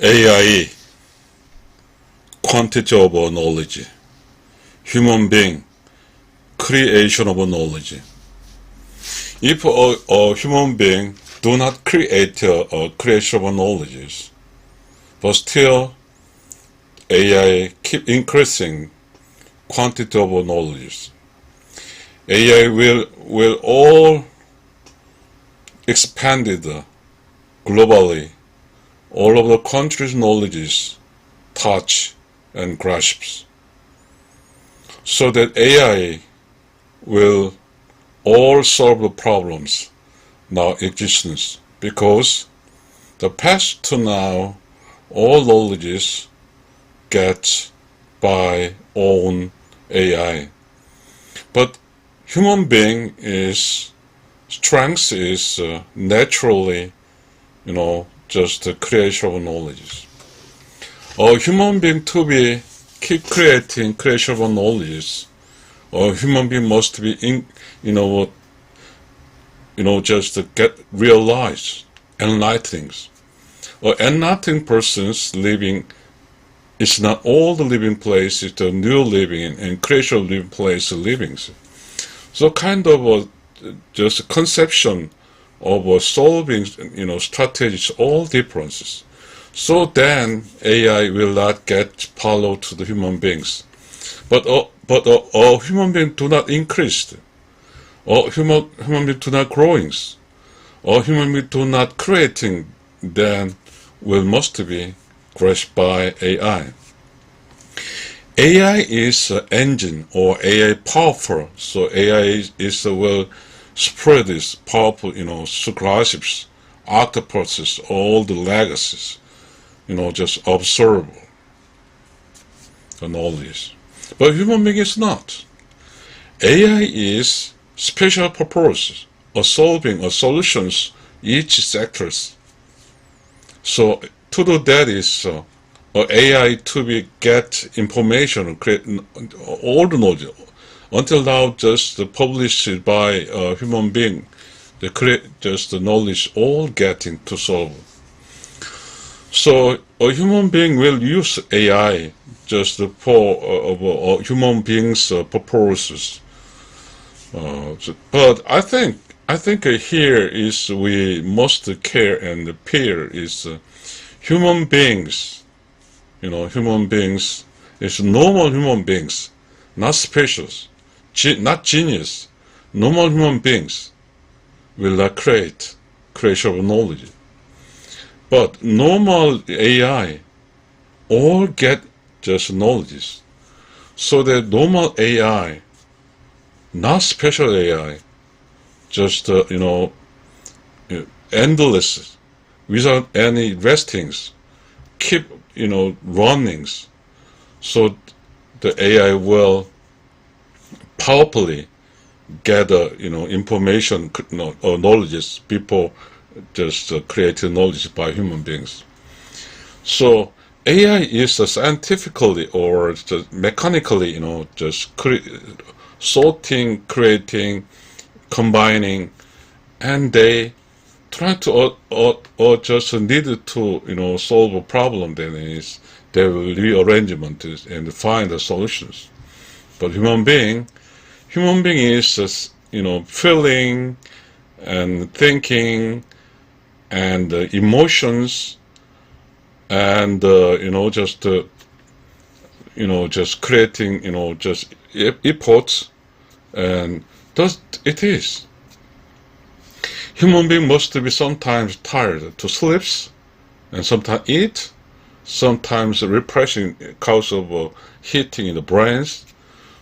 AI, quantity of knowledge. Human being, creation of knowledge. If a human being do not create a creation of knowledge, but still AI keep increasing quantity of knowledge, AI will all expanded globally. All of the countries' knowledges touch and grasps, so that AI will all solve the problems now existence, because the past to now all knowledges get by own AI. But human being is strength is naturally, just the creation of knowledge. A human being to be keep creating creation of knowledge, a human being must be just to get realized, enlightening. Or enlightened persons living is not all the living place, it's the new living and creation of living place living. So kind of just conception of solving, strategies, all differences. So then AI will not get follow to the human beings. But human beings do not increase. Or human beings do not growing. Or human beings do not creating, then will must be grasped by AI. AI is an engine, or AI powerful. So AI is will spread this powerful, scholarships, octopuses, all the legacies, just observable the knowledge. But human being is not. AI is special purpose of solving or solutions each sectors. So to do that is AI to be get information, create all the knowledge. Until now, just published by a human being, the create just the knowledge all getting to solve. So a human being will use AI just for human beings' purposes. But I think here is we must care and fear is human beings. Human beings is normal human beings, not specials, not genius. Normal human beings will not create creation of knowledge. But normal AI all get just knowledge. So that normal AI, not special AI, just endless, without any restings, keep runnings, so the AI will powerfully gather information or knowledge before just created knowledge by human beings. So AI is scientifically or just mechanically just sorting, creating, combining, and they try to or just needed to solve a problem. Then is they will rearrangement and find the solutions. But human being is feeling and thinking and emotions and just creating just efforts, and thus it is. Human being must be sometimes tired to sleep, and sometimes eat, sometimes repressing cause of heating in the brains.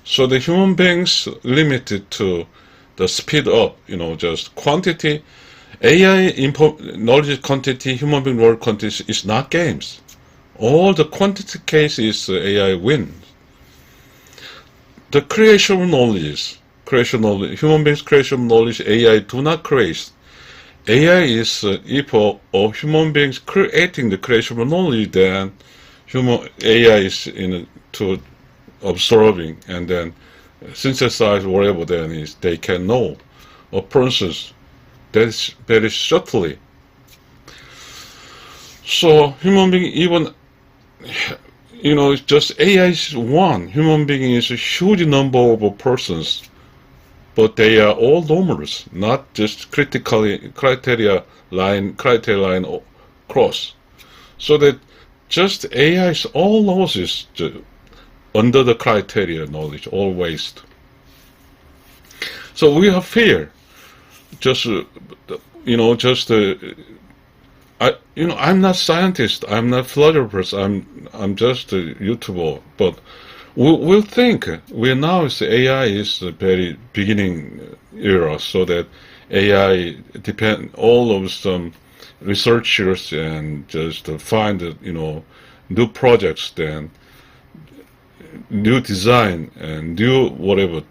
So the human beings limited to the speed up, just quantity. AI knowledge quantity, human being knowledge quantity is not games. All the quantity case is AI wins. The creation of knowledge, human beings creation of knowledge, AI do not create. AI is if a human beings creating the creation of knowledge, then AI is to observing and then synthesize whatever then is they can know a process that is very subtly. So human being, even, just AI is one. Human being is a huge number of persons, but they are all numerous, not just criteria line cross. So that just AI is all losses under the criteria knowledge, all waste. So we have fear. Just, I'm not scientist. I'm not philanthropist. I'm just a YouTuber. But we'll think now is AI is the very beginning era, so that AI depend all of some researchers and just to find new projects, then new design and new whatever.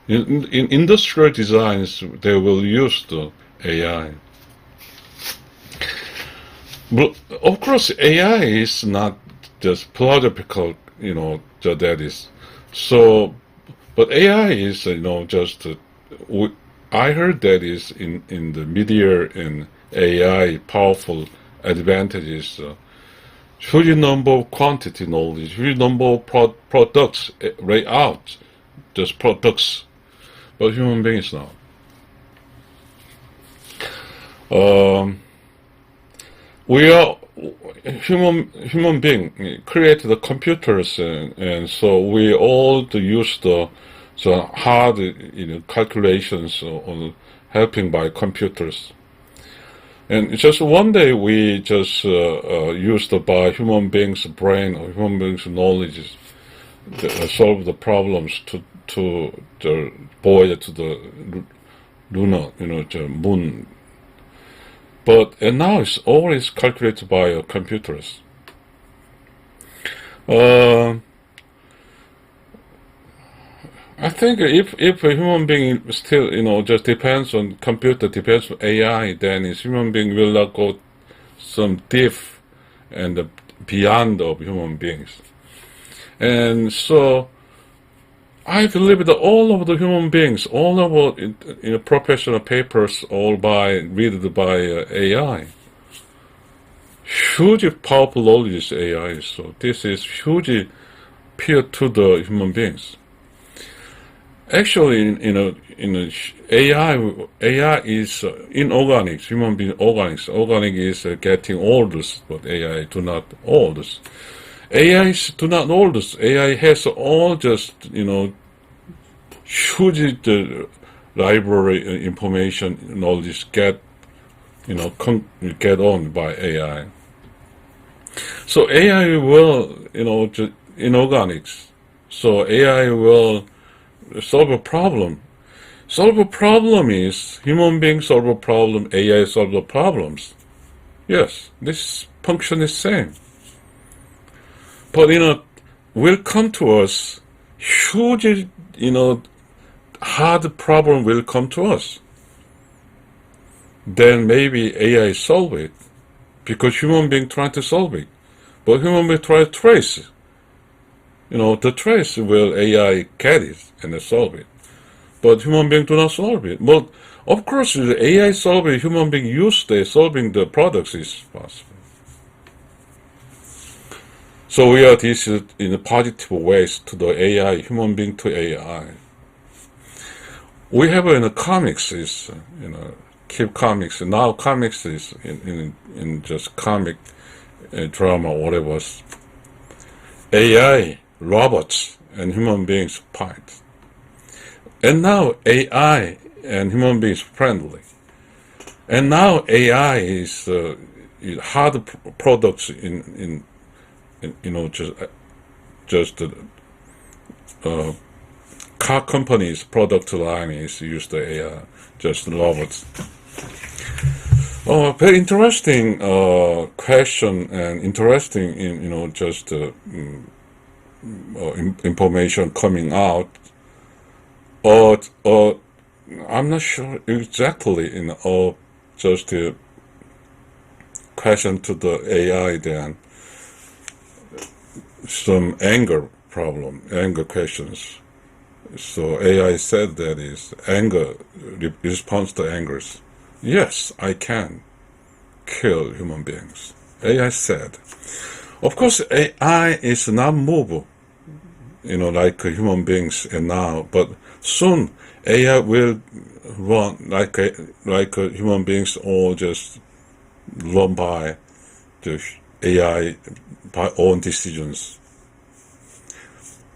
In industrial designs, they will use the AI. But of course, AI is not just philosophical, that is. So, but AI is, just, I heard that is in the media and AI powerful advantages, huge number of quantity knowledge, huge number of products, right out, just products, but human beings now. We are human being create the computers, and so we all use the hard calculations on helping by computers. And just one day we just used by human beings' brain or human beings' knowledge solve the problems to the voyage to the lunar, the moon. And now it's always calculated by computers. I think if a human being still, just depends on computer, depends on AI, then his human being will not go some deep and beyond of human beings. And so I believe that all of the human beings, all of professional papers, all read by AI. Huge powerful knowledge is AI. So this is huge peer to the human beings. Actually, AI is inorganic. Human being organics. Organic is getting older, but AI do not old. AI do not old. AI has all just huge library information knowledge get on by AI. So AI will inorganics. So AI will solve a problem. Solve a problem is human beings solve a problem, AI solve the problems. Yes, this function is same. But will come to us huge hard problem will come to us. Then maybe AI solve it because human being trying to solve it. But human being try to trace. The trace will AI get it and solve it. But human being do not solve it. But of course, the AI solve it, human being use the solving the products is possible. So we are this in a positive ways to the AI, human being to AI. We have in the comics is keep comics. Now comics is in just comic drama, whatever. AI, robots, and human beings fight. And now AI and human beings friendly. And now AI is hard products in car companies product line is used the AI, just robots. Very interesting question and interesting information coming out. I'm not sure exactly just the question to the AI then some anger questions. So AI said that is anger response to angers. Yes, I can kill human beings AI said. Of course, AI is not mobile, like human beings and now, but soon AI will run like human beings, or just run by the AI by own decisions.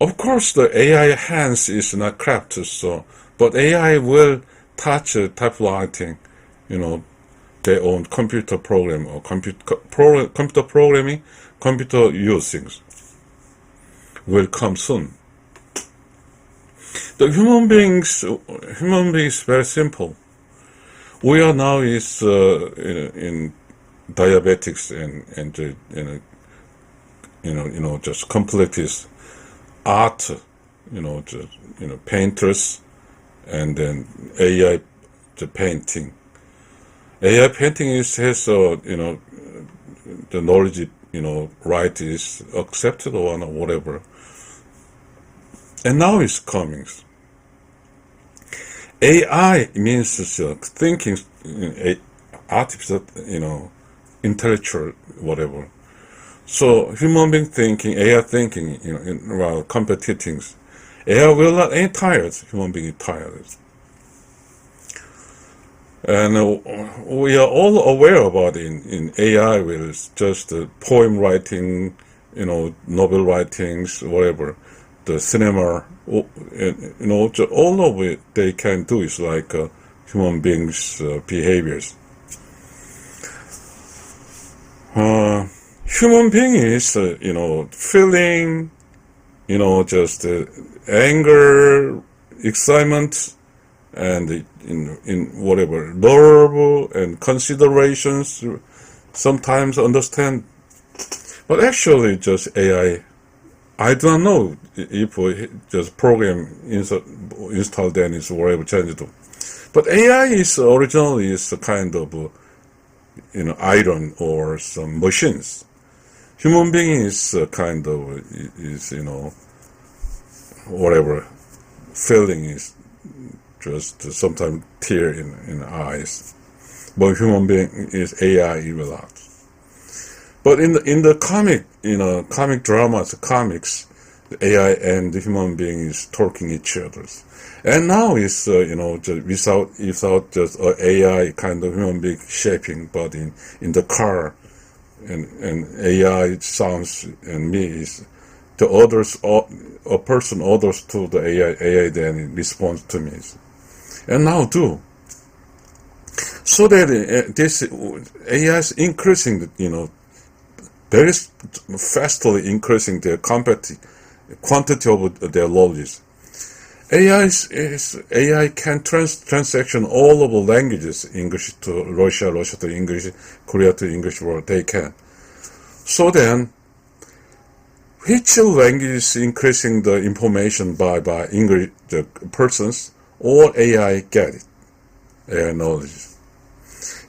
Of course, the AI hands is not crafted, but AI will touch typewriting, their own computer program or computer programming, computer using will come soon. The human beings very simple. We are now is in diabetics and just complete art, painters, and then AI the painting. AI painting has the knowledge, right is accepted or whatever. And now it's coming. AI means thinking, artificial, intellectual, whatever. So human being thinking, AI thinking, while competing, AI will not ain't tired. Human being is tired, and we are all aware about in AI will just poem writing, novel writings, whatever, the cinema, all of it they can do is like human beings' behaviors. Human being is, feeling, just anger, excitement, and in whatever love and considerations, sometimes understand. But actually, just AI. I don't know if we just program install then is whatever change it. But AI is originally is a kind of iron or some machines. Human being is kind of is whatever feeling is just sometimes tear in eyes. But human being is AI evil out. But in the comic dramas, comics, the AI and the human being is talking each other. And now it's just without just AI kind of human being shaping, but in the car, and AI sounds and me is the others, a person orders to the AI then responds to me, and now do. So that this AI is increasing, very fastly increasing their quantity of their knowledge. AI can transaction all of the languages, English to Russia, Russia to English, Korea to English, world they can. So then, which language is increasing the information by English the persons, or AI get it, AI knowledge.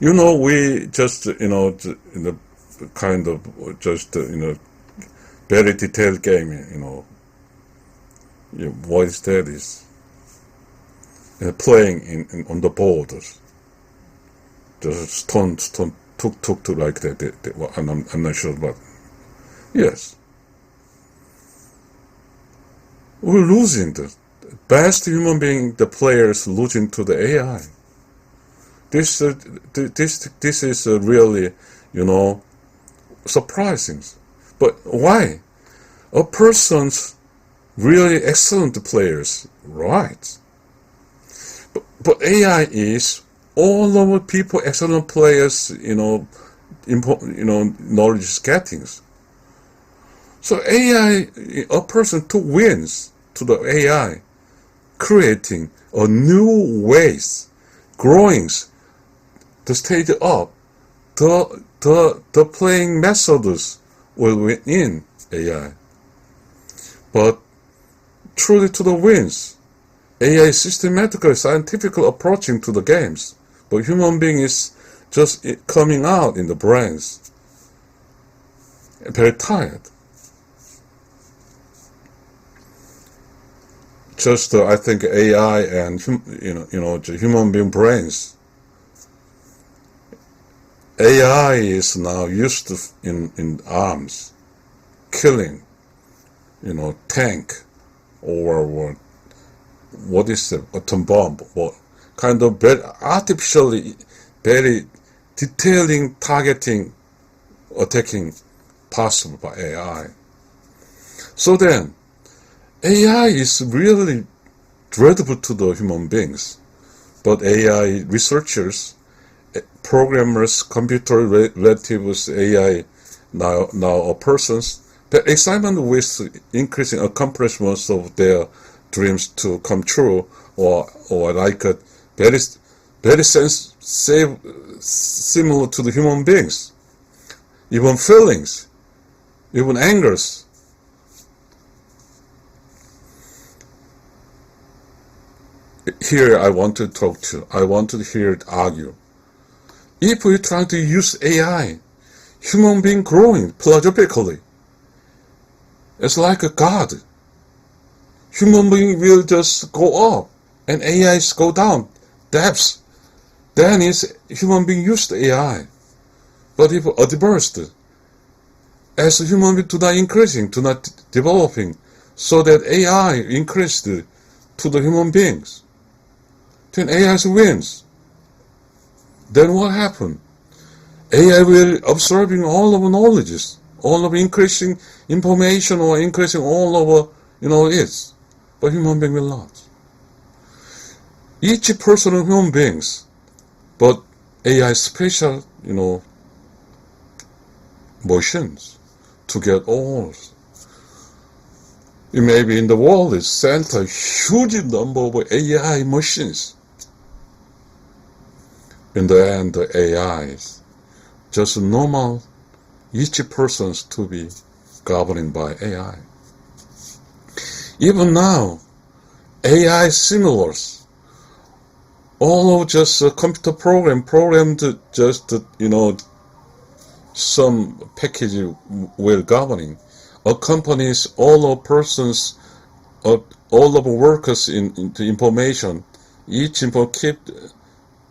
We just in the kind of just very detailed game, what is that is playing on the borders, just stone tuk like that. Well, I'm not sure, but yes, we're losing the best human being, the players losing to the AI. This is really surprising. But why? A person's really excellent players, right? But AI is all over people excellent players, knowledge gettings. So AI, a person to wins to the AI, creating a new ways, growings, the stage up, the playing methods will win in AI. But truly to the wins, AI systematically, scientifically approaching to the games, but human being is just coming out in the brains, very tired. Just I think AI and the human being brains AI is now used in arms, killing, tank, or what is the atom bomb, or kind of very artificially, very detailing, targeting, attacking possible by AI. So then, AI is really dreadful to the human beings, but AI researchers, programmers, computer relatives, AI now persons, the excitement with increasing accomplishments of their dreams to come true, or like a very similar to the human beings, even feelings, even angers. Here I want to talk to, I want to hear it argue. If we try to use AI, human being growing philosophically, it's like a god. Human being will just go up and AIs go down, depths. Then is human being used AI. But if adversed, as human being do not increasing, do not developing, so that AI increased to the human beings, then AI wins. Then what happened? AI will absorbing all of knowledges, all of increasing information or increasing all of it, but human being will not. Each person of human beings, but AI special, motions to get all. It may be in the world is sent a huge number of AI machines. In the end, the AI is just normal, each person's to be governed by AI. Even now, AI similars, all of just a computer programmed just, some package will governing, accompanies all of persons, all of workers in the information, each input keep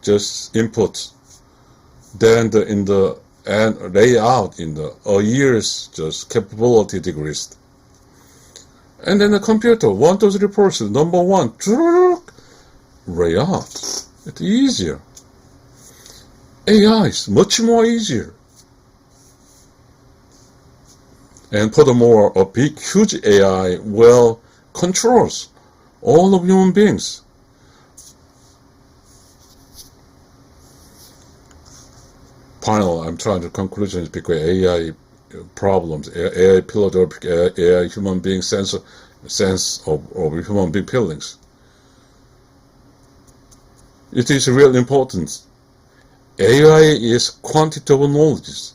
just input, then in the and layout in the years just capability decreased. And then the computer, 1, 2, 3 person, number 1, layout. It's easier. AI is much more easier. And furthermore, a big, huge AI well controls all of human beings. Final, I'm trying to conclusions because AI problems, AI philosophic, AI human being sense of human being feelings. It is really important. AI is quantitative knowledge,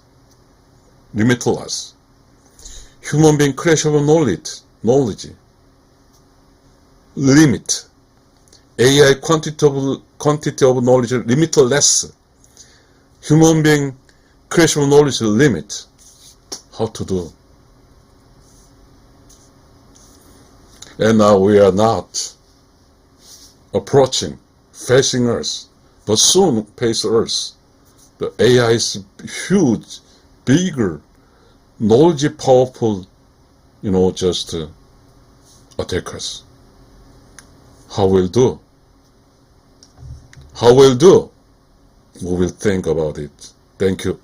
limitless. Human being creation of knowledge, limit. AI quantity of knowledge, limitless. Human being creation of knowledge, limit. How to do? And now we are not approaching, facing Earth, but soon face Earth. The AI is huge, bigger, knowledge powerful, just attack us. How we'll do? How we'll do? We will think about it. Thank you.